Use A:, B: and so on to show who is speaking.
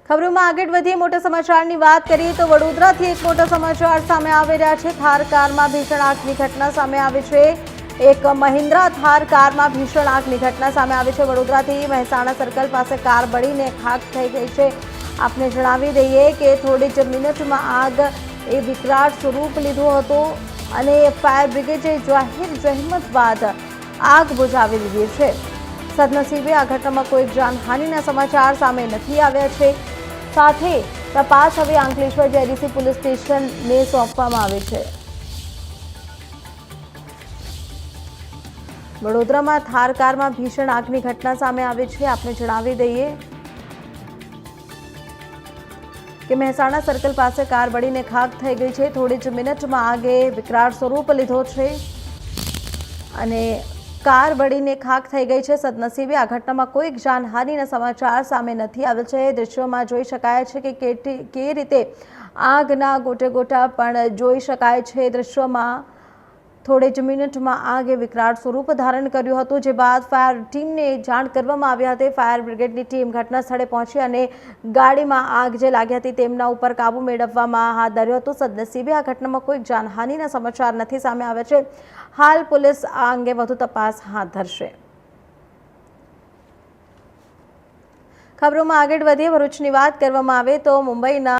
A: ખબરોમાં આગળ વધીએ મોટા સમાચારની વાત કરીએ તો વડોદરાથી એક મોટા સમાચાર સામે આવી રહ્યા છે। થાર કારમાં ભીષણ આગની ઘટના સામે આવી છે। એક મહિન્દ્રા થાર કારમાં ભીષણ આગની ઘટના સામે આવી છે। વડોદરાથી મહેસાણા સર્કલ પાસે કાર બળીને ખાખ થઈ ગઈ છે। આપને જણાવી દઈએ કે થોડી જ મિનિટમાં આગ એ વિકરાળ સ્વરૂપ લીધું હતું અને ફાયર બ્રિગેડે જાહેર જહેમત બાદ આગ બુઝાવી દીધી છે। સદનસીબે આ ઘટનામાં કોઈ જાનહાનિના સમાચાર સામે નથી આવ્યા છે। સાથે તપાસ હવે અંકલેશ્વર જેડીસી પોલીસ સ્ટેશનને સોંપવામાં આવી છે। વડોદરામાં થાર કારમાં ભીષણ આગની ઘટના સામે આવી છે। આપને જણાવી દઈએ કે મહેસાણા સર્કલ પાસે કાર બળીને ખાખ થઈ ગઈ છે। થોડી જ મિનિટમાં આગે વિકરાળ સ્વરૂપ લીધો છે અને કાર બળીને ખાખ થઈ ગઈ છે। સદનસીબે આ ઘટનામાં કોઈ જાનહાનિના સમાચાર સામે નથી આવ્યા છે। દ્રશ્યોમાં જોઈ શકાય છે કે કેવી રીતે આગના ગોટે ગોટા પણ જોઈ શકાય છે। દ્રશ્યોમાં થોડી જ મિનિટમાં આગે વિકરાળ સ્વરૂપ ધારણ કર્યું હતું, જે બાદ ફાયર ટીમને જાણ કરવામાં આવી હતી। ફાયર બ્રિગેડની ટીમ ઘટના સ્થળે પહોંચી અને ગાડીમાં આગ જે લાગી હતી તેમના ઉપર કાબુ મેળવવામાં હાથ ધર્યો હતો। સદનસીબે આ ઘટનામાં કોઈ જાનહાનિના સમાચાર નથી સામે આવ્યા છે। હાલ પોલીસ આ અંગે વધુ તપાસ હાથ ધરશે। ખબરોમાં આગળ વધીએ ભરૂચની વાત કરવામાં આવે તો મુંબઈના